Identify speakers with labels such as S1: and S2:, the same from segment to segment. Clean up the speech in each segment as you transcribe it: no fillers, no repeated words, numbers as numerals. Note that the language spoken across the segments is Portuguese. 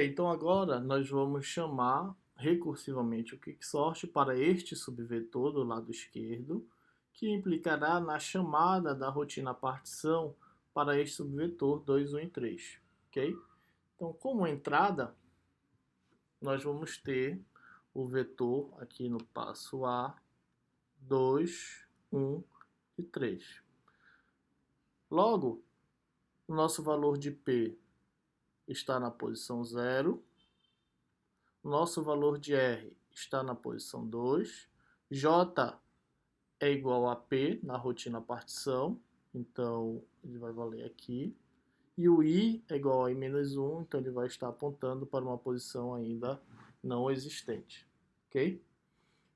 S1: Então agora nós vamos chamar recursivamente o quicksort para este subvetor do lado esquerdo, que implicará na chamada da rotina partição para este subvetor 2, 1 e 3, ok? Então, como entrada, nós vamos ter o vetor aqui no passo A, 2, 1 e 3. Logo, o nosso valor de P está na posição 0, nosso valor de R está na posição 2, J é igual a P na rotina partição, então ele vai valer aqui, e o I é igual a I-1, então ele vai estar apontando para uma posição ainda não existente, ok?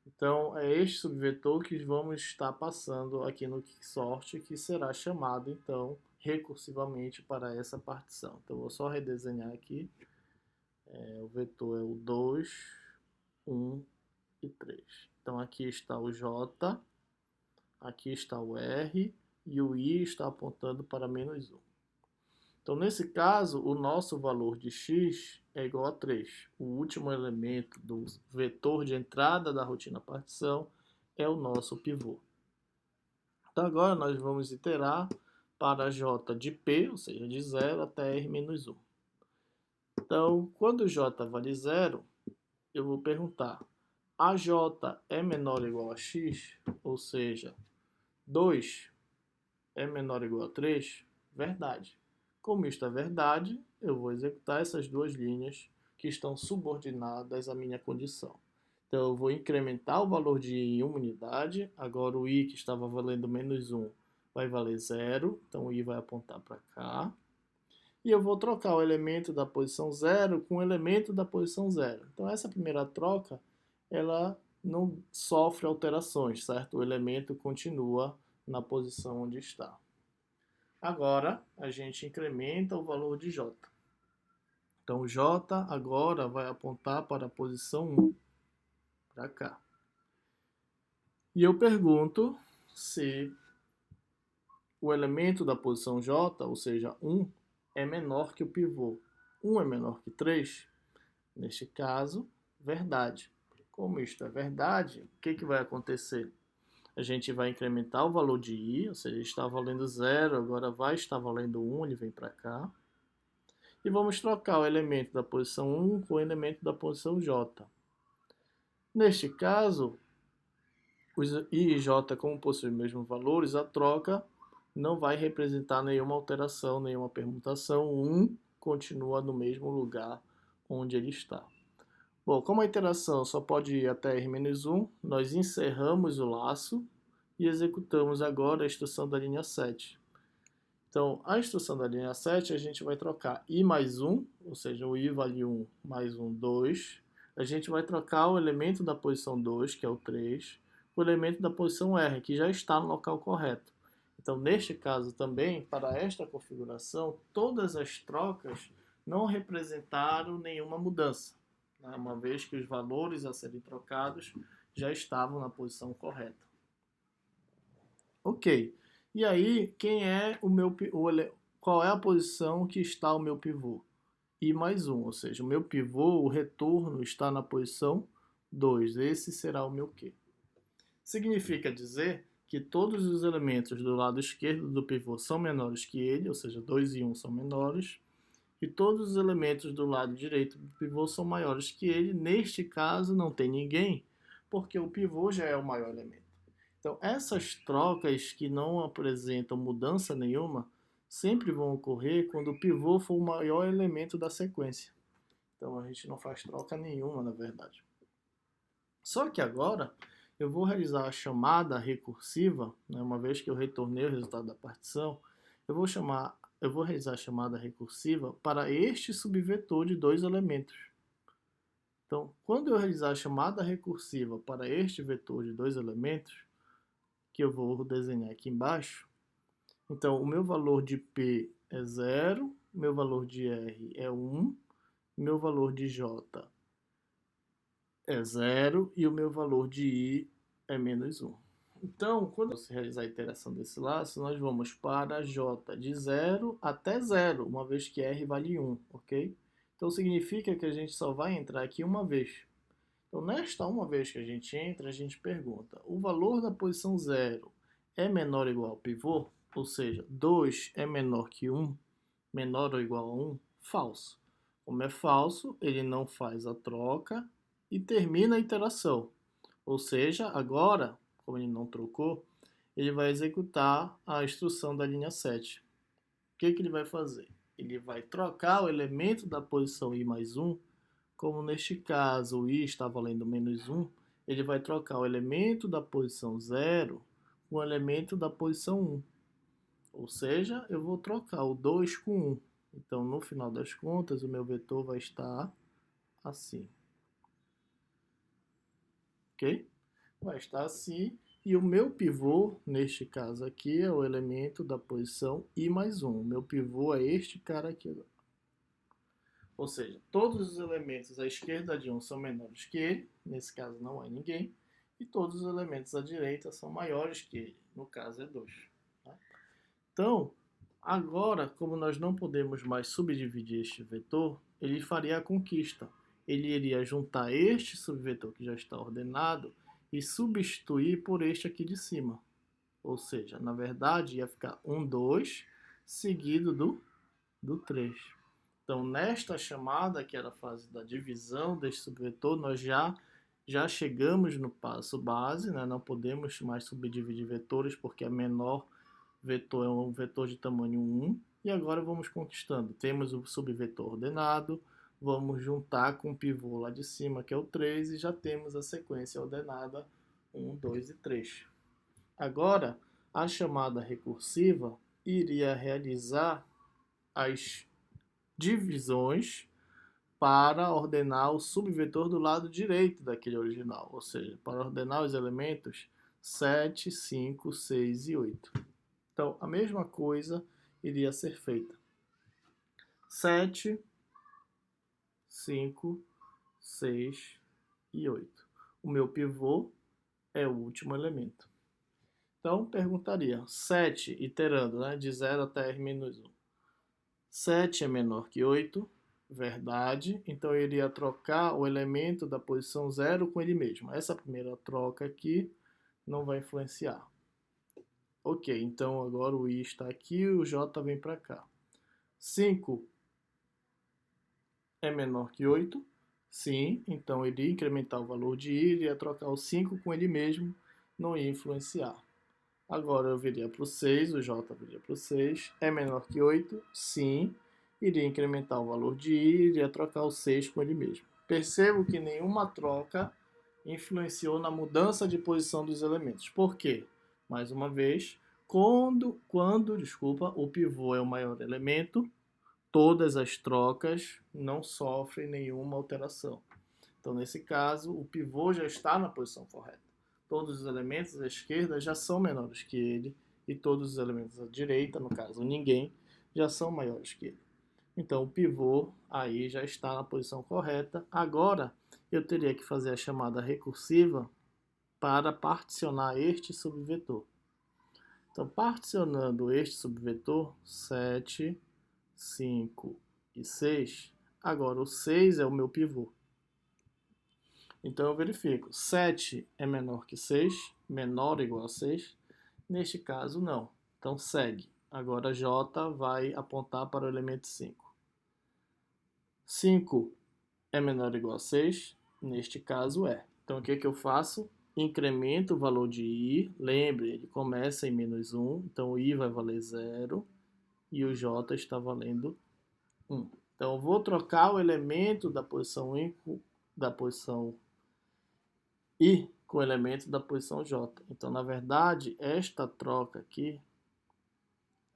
S1: Então é este subvetor que vamos estar passando aqui no quicksort, que será chamado então recursivamente para essa partição. Então eu vou só redesenhar aqui. O vetor é o 2, 1 e 3. Então aqui está o J, aqui está o R e o I está apontando para menos 1. Então nesse caso, o nosso valor de x é igual a 3. O último elemento do vetor de entrada da rotina partição é o nosso pivô. Então agora nós vamos iterar para J de P, ou seja, de 0 até R menos 1. Então, quando J vale 0, eu vou perguntar, AJ é menor ou igual a x? Ou seja, 2 é menor ou igual a 3? Verdade. Como isto é verdade, eu vou executar essas duas linhas que estão subordinadas à minha condição. Então, eu vou incrementar o valor de I em uma unidade. Agora, o I que estava valendo menos 1 vai valer 0. Então, o I vai apontar para cá. E eu vou trocar o elemento da posição 0 com o elemento da posição 0. Então, essa primeira troca, ela não sofre alterações, certo? O elemento continua na posição onde está. Agora, a gente incrementa o valor de J. Então, o J agora vai apontar para a posição 1, para cá. E eu pergunto se o elemento da posição J, ou seja, 1, é menor que o pivô. 1 é menor que 3? Neste caso, verdade. Como isto é verdade, o que vai acontecer? A gente vai incrementar o valor de I, ou seja, está valendo 0, agora vai estar valendo 1, ele vem para cá. E vamos trocar o elemento da posição 1 com o elemento da posição J. Neste caso, os I e J, como possuem os mesmos valores, a troca não vai representar nenhuma alteração, nenhuma permutação. O 1 continua no mesmo lugar onde ele está. Bom, como a iteração só pode ir até R-1, nós encerramos o laço e executamos agora a instrução da linha 7. Então, a instrução da linha 7, a gente vai trocar I mais 1, ou seja, o I vale 1 mais 1, 2. A gente vai trocar o elemento da posição 2, que é o 3, com o elemento da posição R, que já está no local correto. Então, neste caso também, para esta configuração, todas as trocas não representaram nenhuma mudança, né? Uma vez que os valores a serem trocados já estavam na posição correta. Ok. E aí, quem é o meu qual é a posição que está o meu pivô? I mais 1, ou seja, o meu pivô, o retorno está na posição 2. Esse será o meu Q. Significa dizer que todos os elementos do lado esquerdo do pivô são menores que ele, ou seja, 2 e 1 são menores, e todos os elementos do lado direito do pivô são maiores que ele. Neste caso, não tem ninguém, porque o pivô já é o maior elemento. Então, essas trocas que não apresentam mudança nenhuma sempre vão ocorrer quando o pivô for o maior elemento da sequência. Então, a gente não faz troca nenhuma, na verdade. Só que agora eu vou realizar a chamada recursiva, né, uma vez que eu retornei o resultado da partição, eu vou realizar a chamada recursiva para este subvetor de dois elementos. Então, quando eu realizar a chamada recursiva para este vetor de dois elementos, que eu vou desenhar aqui embaixo. Então, o meu valor de P é 0, meu valor de R é 1, meu valor de J é 0 e o meu valor de I é menos 1. Então, quando você realizar a iteração desse laço, nós vamos para J de 0 até 0, uma vez que R vale 1, ok? Então significa que a gente só vai entrar aqui uma vez. Então nesta uma vez que a gente entra, a gente pergunta: o valor da posição 0 é menor ou igual ao pivô? Ou seja, 2 é menor que 1, menor ou igual a 1? Falso. Como é falso, ele não faz a troca e termina a iteração. Ou seja, agora, como ele não trocou, ele vai executar a instrução da linha 7. O que ele vai fazer? Ele vai trocar o elemento da posição i mais 1, como neste caso o i está valendo menos 1, ele vai trocar o elemento da posição 0 com o elemento da posição 1. Ou seja, eu vou trocar o 2 com 1. Então, no final das contas, o meu vetor vai estar assim. Ok? Vai estar assim. E o meu pivô, neste caso aqui, é o elemento da posição i mais 1. O meu pivô é este cara aqui. Ou seja, todos os elementos à esquerda de 1 são menores que ele. Nesse caso, não é ninguém. E todos os elementos à direita são maiores que ele. No caso, é 2. Tá? Então, agora, como nós não podemos mais subdividir este vetor, ele faria a conquista. Ele iria juntar este subvetor que já está ordenado e substituir por este aqui de cima. Ou seja, na verdade, ia ficar 1, 2, seguido do 3. Então, nesta chamada, que era a fase da divisão deste subvetor, nós já chegamos no passo base, né? Não podemos mais subdividir vetores porque a menor vetor é um vetor de tamanho 1, e agora vamos conquistando. Temos o subvetor ordenado, vamos juntar com o pivô lá de cima, que é o 3, e já temos a sequência ordenada 1, 2 e 3. Agora, a chamada recursiva iria realizar as divisões para ordenar o subvetor do lado direito daquele original, ou seja, para ordenar os elementos 7, 5, 6 e 8. Então, a mesma coisa iria ser feita. 7, 5, 6 e 8. O meu pivô é o último elemento. Então, perguntaria, 7, iterando, né, de 0 até r-1. 7 é menor que 8, verdade. Então, eu iria trocar o elemento da posição 0 com ele mesmo. Essa primeira troca aqui não vai influenciar. Ok, então agora o i está aqui e o j vem para cá. 5 é menor que 8? Sim, então ele ia incrementar o valor de i, iria trocar o 5 com ele mesmo, não ia influenciar. Agora eu viria para o 6, o j viria para o 6. É menor que 8? Sim, iria incrementar o valor de i, iria trocar o 6 com ele mesmo. Percebo que nenhuma troca influenciou na mudança de posição dos elementos. Por quê? Mais uma vez, quando o pivô é o maior elemento, todas as trocas não sofrem nenhuma alteração. Então, nesse caso, o pivô já está na posição correta. Todos os elementos à esquerda já são menores que ele, e todos os elementos à direita, no caso ninguém, já são maiores que ele. Então, o pivô aí já está na posição correta. Agora, eu teria que fazer a chamada recursiva para particionar este subvetor. Então, particionando este subvetor, 7, 5 e 6, agora o 6 é o meu pivô. Então, eu verifico, 7 é menor que 6, menor ou igual a 6. Neste caso, não. Então, segue. Agora, J vai apontar para o elemento 5. 5 é menor ou igual a 6? Neste caso, é. Então, o que eu faço? Incremento o valor de i. Lembre, ele começa em menos 1. Então, o i vai valer 0 e o j está valendo 1. Então, eu vou trocar o elemento da posição i com o elemento da posição j. Então, na verdade, esta troca aqui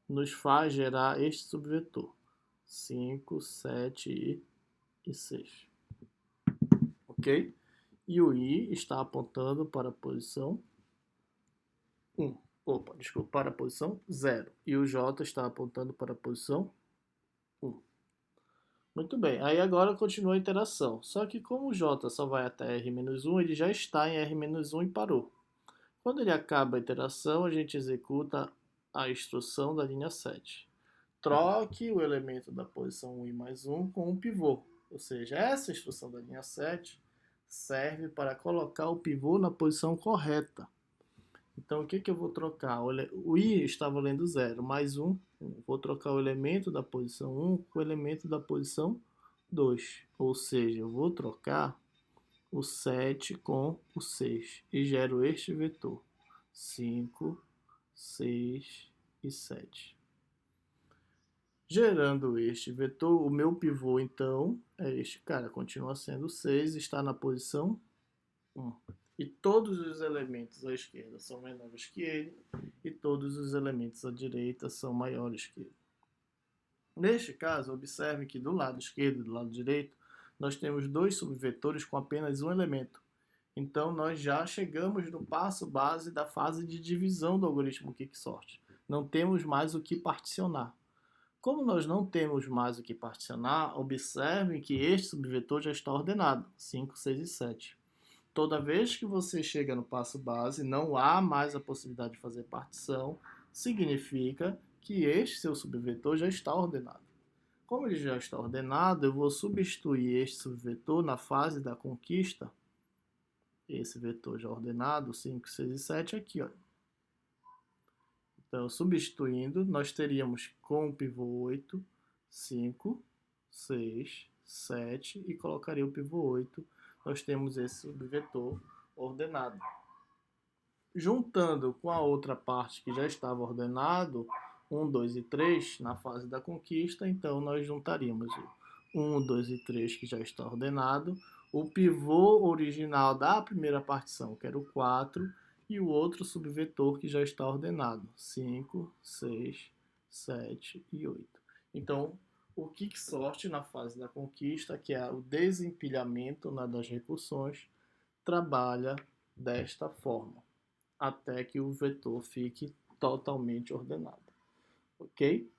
S1: nos faz gerar este subvetor. 5, 7 e 6. Ok? E o i está apontando para a posição 1. Opa, desculpa, para a posição 0. E o j está apontando para a posição 1. Muito bem, aí agora continua a interação. Só que como o j só vai até r-1, ele já está em r-1 e parou. Quando ele acaba a iteração, a gente executa a instrução da linha 7. troque o elemento da posição 1 e mais 1 com um pivô. Ou seja, essa instrução da linha 7 serve para colocar o pivô na posição correta. Então, o que eu vou trocar? O i está valendo 0, mais 1. Vou trocar o elemento da posição 1 com o elemento da posição 2. Ou seja, eu vou trocar o 7 com o 6 e gero este vetor. 5, 6 e 7. Gerando este vetor, o meu pivô, então, é este cara. Continua sendo 6, está na posição 1. E todos os elementos à esquerda são menores que ele, e todos os elementos à direita são maiores que ele. Neste caso, observe que do lado esquerdo e do lado direito, nós temos dois subvetores com apenas um elemento. Então, nós já chegamos no passo base da fase de divisão do algoritmo Quicksort. Não temos mais o que particionar. Como nós não temos mais o que particionar, observe que este subvetor já está ordenado, 5, 6 e 7. Toda vez que você chega no passo base, não há mais a possibilidade de fazer partição, significa que este seu subvetor já está ordenado. Como ele já está ordenado, eu vou substituir este subvetor na fase da conquista, esse vetor já ordenado, 5, 6 e 7 aqui, ó. Então, substituindo, nós teríamos com o pivô 8, 5, 6, 7 e colocaria o pivô 8. Nós temos esse subvetor ordenado. Juntando com a outra parte que já estava ordenado, 1, 2 e 3, na fase da conquista, então nós juntaríamos o 1, 2 e 3 que já está ordenado, o pivô original da primeira partição, que era o 4, e o outro subvetor que já está ordenado, 5, 6, 7 e 8. Então, o Quicksort na fase da conquista, que é o desempilhamento das recursões, trabalha desta forma, até que o vetor fique totalmente ordenado. Ok?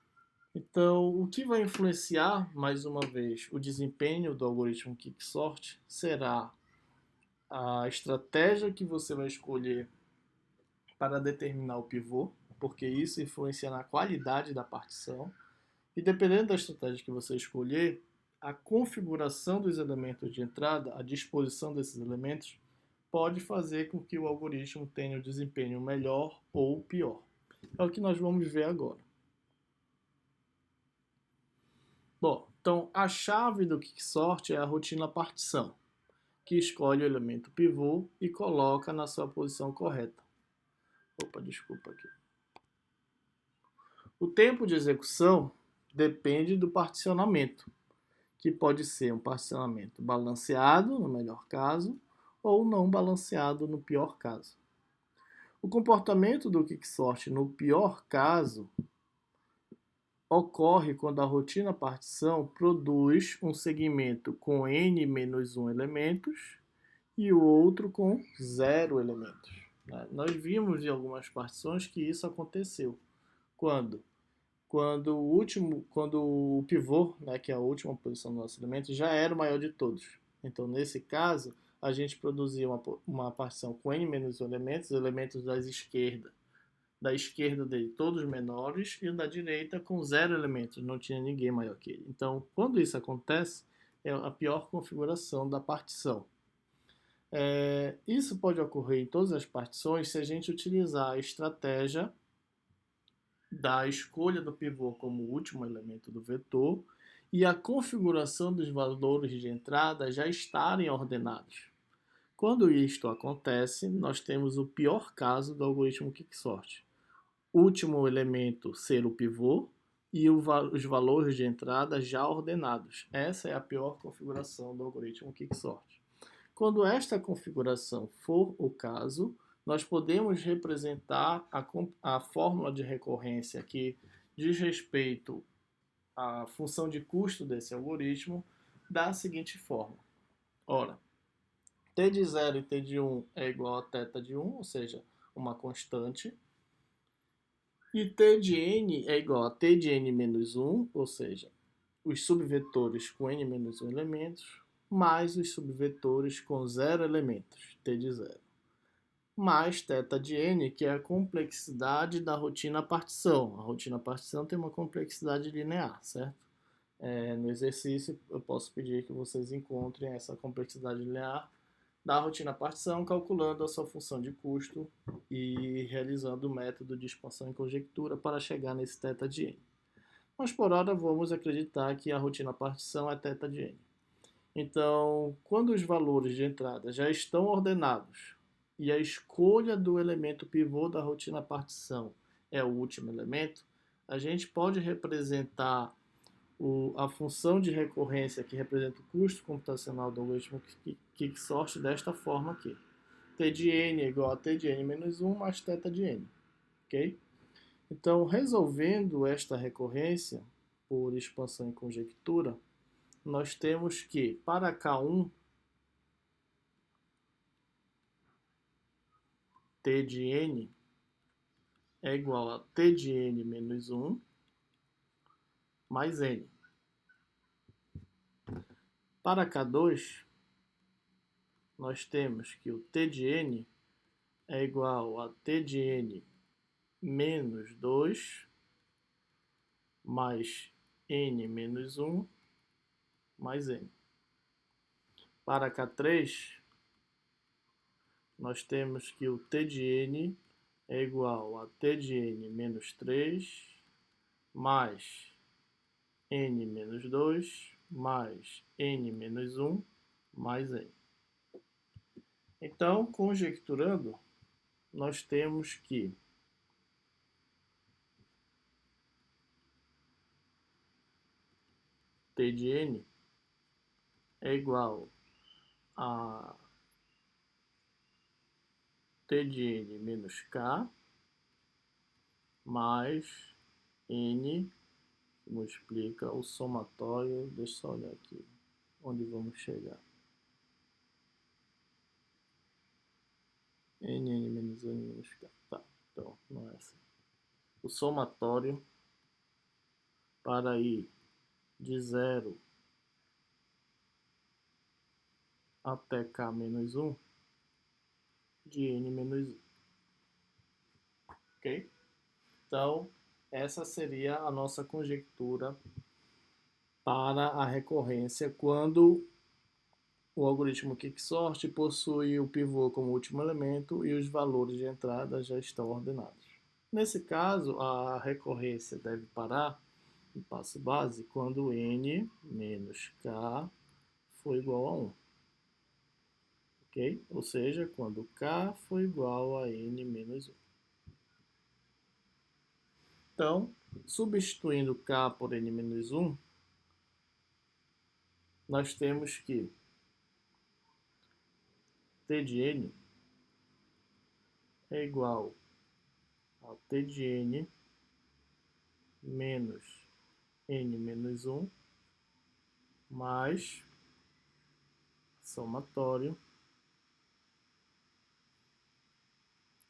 S1: Então, o que vai influenciar, mais uma vez, o desempenho do algoritmo Quicksort será a estratégia que você vai escolher para determinar o pivô, porque isso influencia na qualidade da partição. E dependendo da estratégia que você escolher, a configuração dos elementos de entrada, a disposição desses elementos, pode fazer com que o algoritmo tenha um desempenho melhor ou pior. É o que nós vamos ver agora. Bom, então a chave do Quicksort é a rotina partição, que escolhe o elemento pivô e coloca na sua posição correta. Desculpa aqui. O tempo de execução depende do particionamento, que pode ser um particionamento balanceado, no melhor caso, ou não balanceado, no pior caso. O comportamento do Quicksort, no pior caso, ocorre quando a rotina partição produz um segmento com n-1 elementos e o outro com 0 elementos. Nós vimos em algumas partições que isso aconteceu. Quando o pivô, que é a última posição do nosso elemento, já era o maior de todos. Então, nesse caso, a gente produzia uma partição com n-1 elementos da esquerda dele todos menores e da direita com 0 elementos, não tinha ninguém maior que ele. Então, quando isso acontece, é a pior configuração da partição. Isso pode ocorrer em todas as partições se a gente utilizar a estratégia da escolha do pivô como último elemento do vetor e a configuração dos valores de entrada já estarem ordenados. Quando isto acontece, nós temos o pior caso do algoritmo Quicksort. Último elemento ser o pivô e os valores de entrada já ordenados. Essa é a pior configuração do algoritmo Quicksort. Quando esta configuração for o caso, nós podemos representar a fórmula de recorrência que diz respeito à função de custo desse algoritmo da seguinte forma. Ora, t de 0 e t de 1 é igual a θ de 1, ou seja, uma constante. E t de n é igual a t de n menos 1, ou seja, os subvetores com n menos 1 elementos, mais os subvetores com 0 elementos, t de 0. mais θ de n, que é a complexidade da rotina partição. A rotina partição tem uma complexidade linear, certo? No exercício, eu posso pedir que vocês encontrem essa complexidade linear da rotina partição, calculando a sua função de custo e realizando o método de expansão em conjectura para chegar nesse θ de n. Mas por hora vamos acreditar que a rotina partição é θ de n. Então, quando os valores de entrada já estão ordenados e a escolha do elemento pivô da rotina partição é o último elemento, a gente pode representar a função de recorrência que representa o custo computacional do algoritmo Quicksort desta forma aqui. T de n é igual a T de n menos 1 mais θ de n. Ok? Então, resolvendo esta recorrência por expansão em conjectura, nós temos que, para K1, T de n é igual a T de n menos 1 mais n. Para K2, nós temos que o T de n é igual a T de n menos 2 mais n menos 1 mais n. Para K3, nós temos que o T de n é igual a T de n menos 3 mais n menos 2 mais n menos 1 mais n. Então, conjecturando, nós temos que T de n é igual a T de n menos k mais n que multiplica o somatório. Deixa eu olhar aqui onde vamos chegar. N menos n menos k. Tá, então não é assim. O somatório para ir de 0 até k menos 1 de n menos 1. Ok? Então, essa seria a nossa conjectura para a recorrência quando o algoritmo Quicksort possui o pivô como último elemento e os valores de entrada já estão ordenados. Nesse caso, a recorrência deve parar no passo base quando n menos k for igual a 1. Ok? Ou seja, quando k for igual a n menos 1. Então, substituindo k por n menos 1, nós temos que T de n é igual a T de n menos n menos 1 mais somatório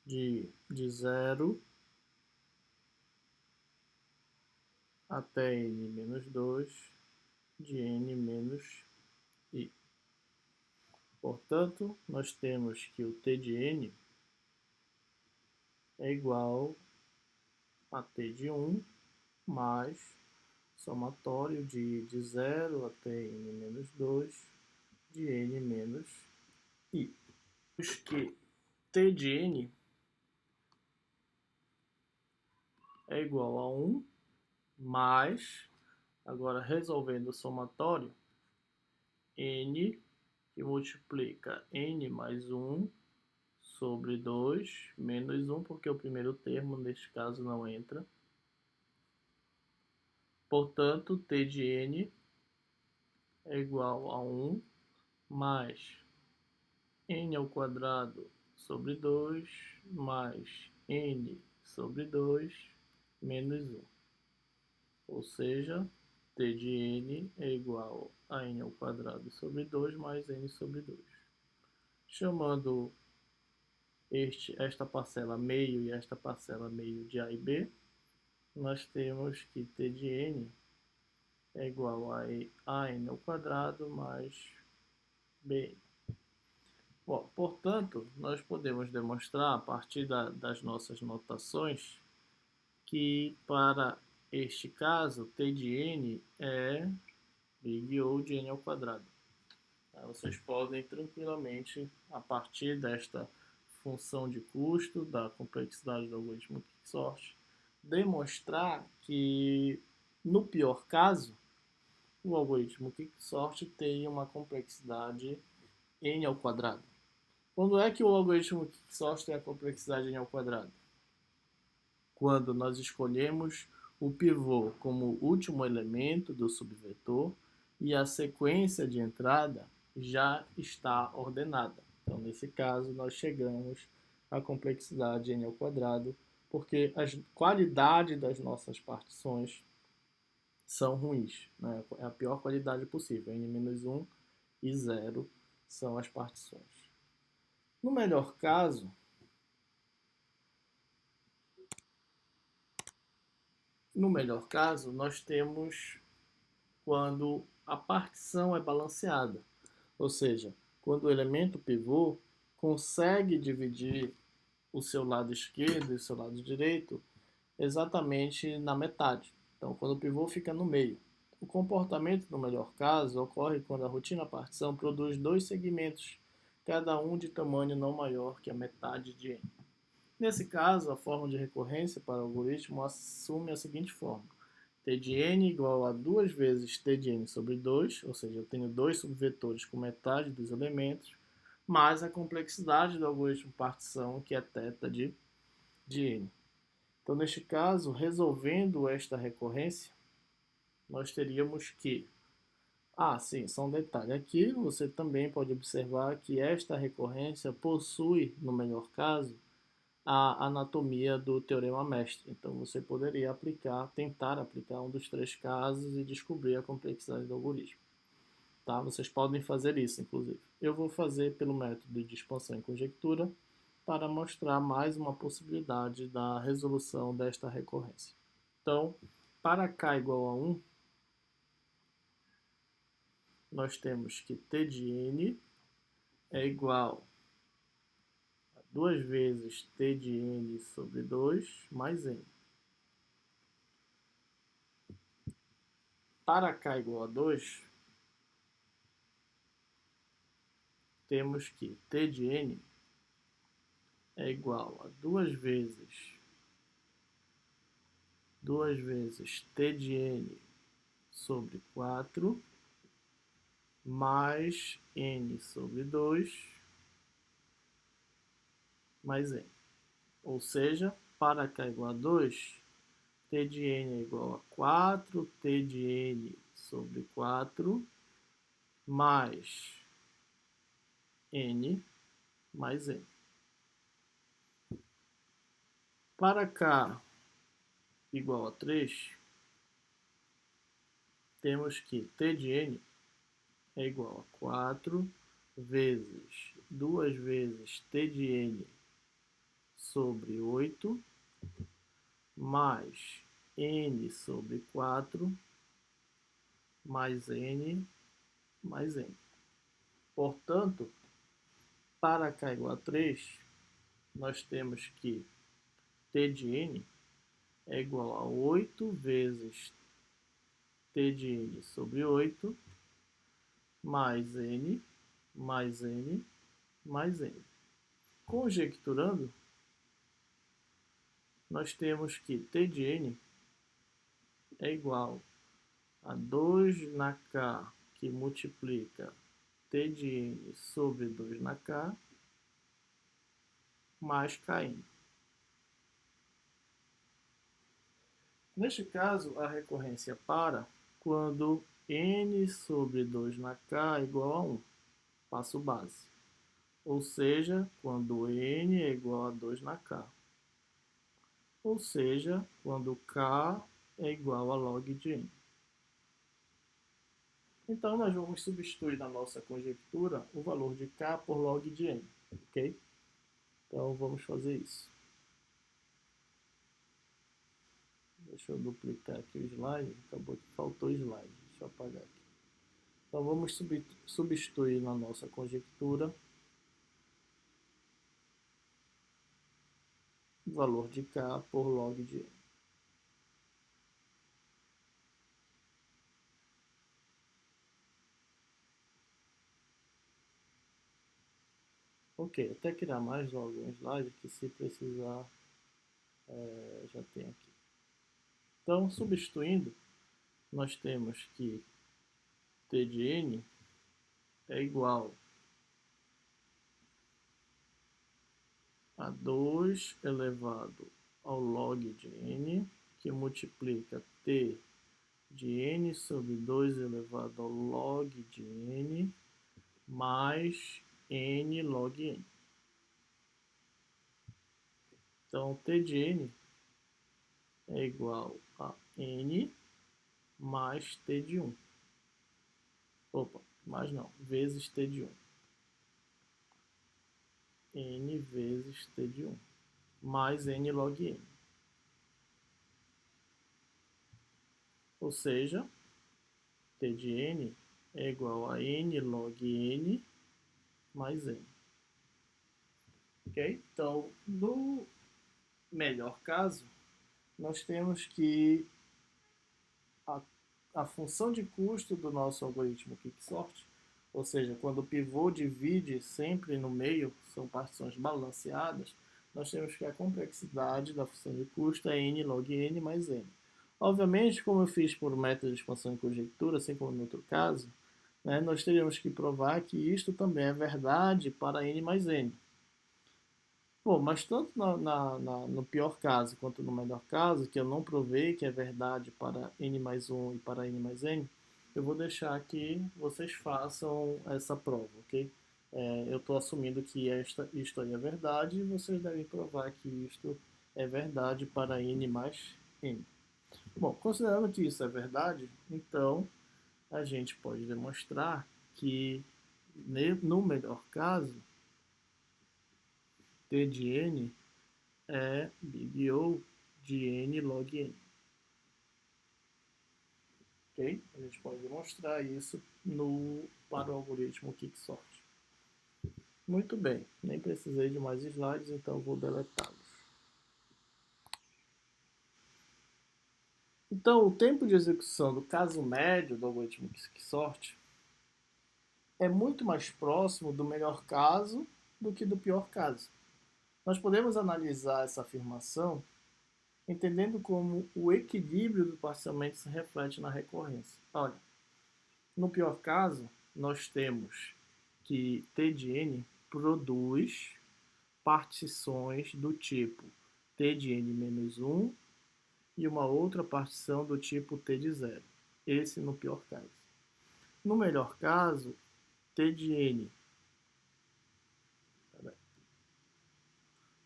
S1: de 0 até n menos 2 de n menos i. Portanto, nós temos que o T de n é igual a T de 1 mais somatório de 0 até n menos 2 de n menos i. Temos que T de n é igual a 1 mais, agora resolvendo o somatório, n que multiplica n mais 1 sobre 2 menos 1, porque o primeiro termo neste caso não entra. Portanto, T de n é igual a 1 mais n ao quadrado sobre 2 mais n sobre 2 menos 1. Ou seja, T de n é igual a n ao quadrado sobre 2 mais n sobre 2. Chamando esta parcela meio e esta parcela meio de A e B, nós temos que T de n é igual a n ao quadrado mais bn. Bom, portanto, nós podemos demonstrar a partir das nossas notações que para este caso, t de n é big O de n ao quadrado. Vocês podem tranquilamente, a partir desta função de custo, da complexidade do algoritmo Quicksort, demonstrar que, no pior caso, o algoritmo Quicksort tem uma complexidade n ao quadrado. Quando é que o algoritmo Quicksort tem a complexidade n ao quadrado? Quando nós escolhemos o pivô como último elemento do subvetor e a sequência de entrada já está ordenada. Então, nesse caso, nós chegamos à complexidade n ao quadrado, porque a qualidade das nossas partições são ruins, né? É a pior qualidade possível. N-1 e 0 são as partições. No melhor caso, nós temos quando a partição é balanceada, ou seja, quando o elemento pivô consegue dividir o seu lado esquerdo e o seu lado direito exatamente na metade. Então, quando o pivô fica no meio. O comportamento, no melhor caso, ocorre quando a rotina partição produz dois segmentos, cada um de tamanho não maior que a metade de n. Nesse caso, a forma de recorrência para o algoritmo assume a seguinte forma: t de n igual a 2 vezes t de n sobre 2, ou seja, eu tenho dois subvetores com metade dos elementos, mais a complexidade do algoritmo partição, que é θ de n. Então, neste caso, resolvendo esta recorrência, nós teríamos que... sim, só um detalhe. Aqui você também pode observar que esta recorrência possui, no melhor caso, a anatomia do teorema mestre. Então, você poderia tentar aplicar um dos três casos e descobrir a complexidade do algoritmo. Tá? Vocês podem fazer isso, inclusive. Eu vou fazer pelo método de expansão e conjectura para mostrar mais uma possibilidade da resolução desta recorrência. Então, para k igual a 1, nós temos que t de n é igual 2 vezes t de n sobre 2 mais n. Para k igual a 2, temos que t de n é igual a 2 vezes t de n sobre 4 mais n sobre 2 mais n. Ou seja, para k igual a 2, t de n é igual a 4, t de n sobre 4, mais n mais n. Para k igual a 3, temos que t de n é igual a 4 vezes 2 vezes t de n sobre 8, mais n sobre 4, mais n, mais n. Portanto, para k igual a 3, nós temos que t de n é igual a 8 vezes t de n sobre 8, mais n, mais n, mais n. Conjecturando, nós temos que t de n é igual a 2 na k, que multiplica t de n sobre 2 na k, mais kn. Neste caso, a recorrência para quando n sobre 2 na k é igual a 1, passo base. Ou seja, quando n é igual a 2 na k. Ou seja, quando k é igual a log de n. Então, nós vamos substituir na nossa conjectura o valor de k por log de n, ok? Então, vamos fazer isso. Deixa eu duplicar aqui o slide, acabou que faltou slide, deixa eu apagar aqui. Então, vamos substituir na nossa conjectura valor de K por log de N. Ok, até criar mais logo um slide que se precisar já tem aqui. Então, substituindo, nós temos que T de N é igual a 2 elevado ao log de N, que multiplica T de N sobre 2 elevado ao log de N, mais N log N. Então, T de N é igual a N mais T de 1. Opa, mais não, vezes T de 1. N vezes T de 1, mais N log N. Ou seja, T de N é igual a N log N mais N. Ok? Então, no melhor caso, nós temos que a função de custo do nosso algoritmo Quicksort, ou seja, quando o pivô divide sempre no meio, são partições balanceadas, nós temos que a complexidade da função de custo é n log n mais n. Obviamente, como eu fiz por método de expansão e conjectura, assim como no outro caso, né, nós teríamos que provar que isto também é verdade para n mais n. Bom, mas tanto no pior caso quanto no melhor caso, que eu não provei que é verdade para n mais 1 e para n mais n, eu vou deixar que vocês façam essa prova, ok? Eu estou assumindo que isto aí é verdade e vocês devem provar que isto é verdade para n mais n. Bom, considerando que isso é verdade, então a gente pode demonstrar que no melhor caso, T de n é big O de n log n. Ok? A gente pode demonstrar isso para o algoritmo Quicksort. Muito bem, nem precisei de mais slides, então vou deletá-los. Então, o tempo de execução do caso médio do algoritmo Quicksort é muito mais próximo do melhor caso do que do pior caso. Nós podemos analisar essa afirmação entendendo como o equilíbrio do parcialmente se reflete na recorrência. Olha, no pior caso, nós temos que T de N produz partições do tipo T de N menos 1 e uma outra partição do tipo T de 0. Esse no pior caso. No melhor caso, T de N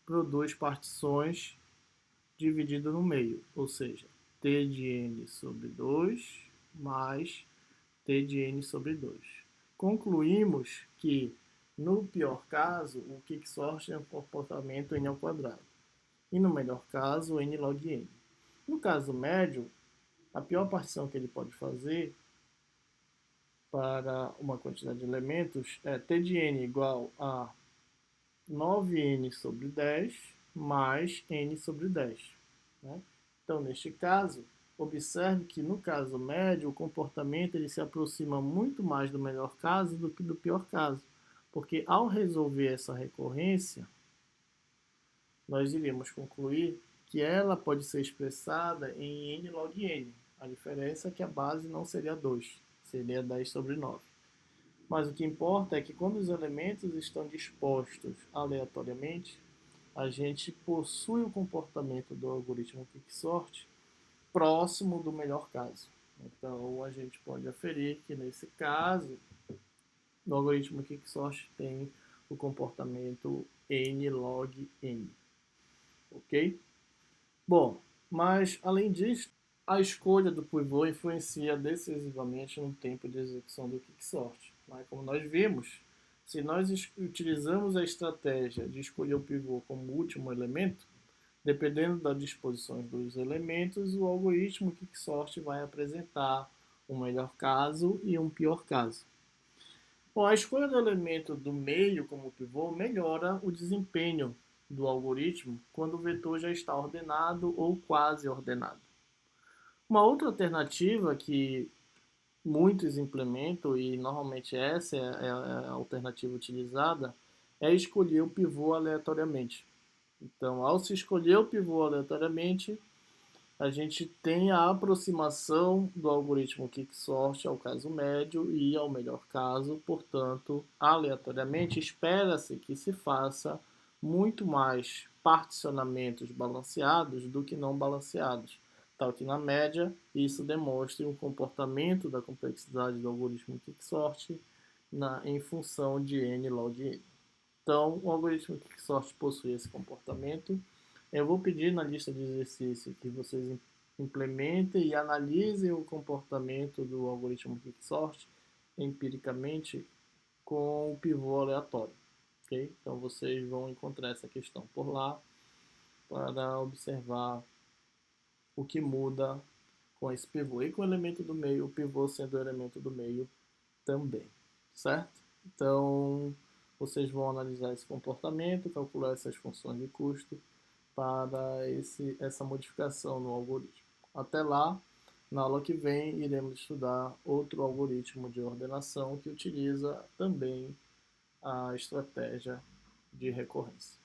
S1: produz partições dividido no meio, ou seja, T de N sobre 2 mais T de N sobre 2. Concluímos que, no pior caso, o Quicksort é um comportamento n ao quadrado. E no melhor caso, n log n. No caso médio, a pior partição que ele pode fazer para uma quantidade de elementos é T de n igual a 9n sobre 10 mais n sobre 10. Né? Então, neste caso, observe que no caso médio, o comportamento ele se aproxima muito mais do melhor caso do que do pior caso. Porque ao resolver essa recorrência, nós iremos concluir que ela pode ser expressada em n log n. A diferença é que a base não seria 2, seria 10 sobre 9. Mas o que importa é que quando os elementos estão dispostos aleatoriamente, a gente possui o comportamento do algoritmo Quicksort próximo do melhor caso. Então, a gente pode aferir que, nesse caso, o algoritmo Quicksort tem o comportamento n log n. Ok? Bom, mas, além disso, a escolha do pivô influencia decisivamente no tempo de execução do Quicksort. Mas, como nós vimos, se nós utilizamos a estratégia de escolher o pivô como último elemento, dependendo das disposições dos elementos, o algoritmo Quicksort vai apresentar um melhor caso e um pior caso. Bom, a escolha do elemento do meio como pivô melhora o desempenho do algoritmo quando o vetor já está ordenado ou quase ordenado. Uma outra alternativa que muitos implementam, e normalmente essa é a alternativa utilizada, é escolher o pivô aleatoriamente. Então, ao se escolher o pivô aleatoriamente, a gente tem a aproximação do algoritmo Quicksort ao caso médio e ao melhor caso, portanto, aleatoriamente, espera-se que se faça muito mais particionamentos balanceados do que não balanceados, tal que na média isso demonstre um comportamento da complexidade do algoritmo Quicksort em função de n log n. Então, o algoritmo Quicksort possui esse comportamento. Eu vou pedir na lista de exercício que vocês implementem e analisem o comportamento do algoritmo Quicksort empiricamente com o pivô aleatório. Okay? Então, vocês vão encontrar essa questão por lá para observar o que muda com esse pivô. E com o elemento do meio, o pivô sendo o elemento do meio também, certo? Então, vocês vão analisar esse comportamento, calcular essas funções de custo para essa modificação no algoritmo. Até lá, na aula que vem, iremos estudar outro algoritmo de ordenação que utiliza também a estratégia de recorrência.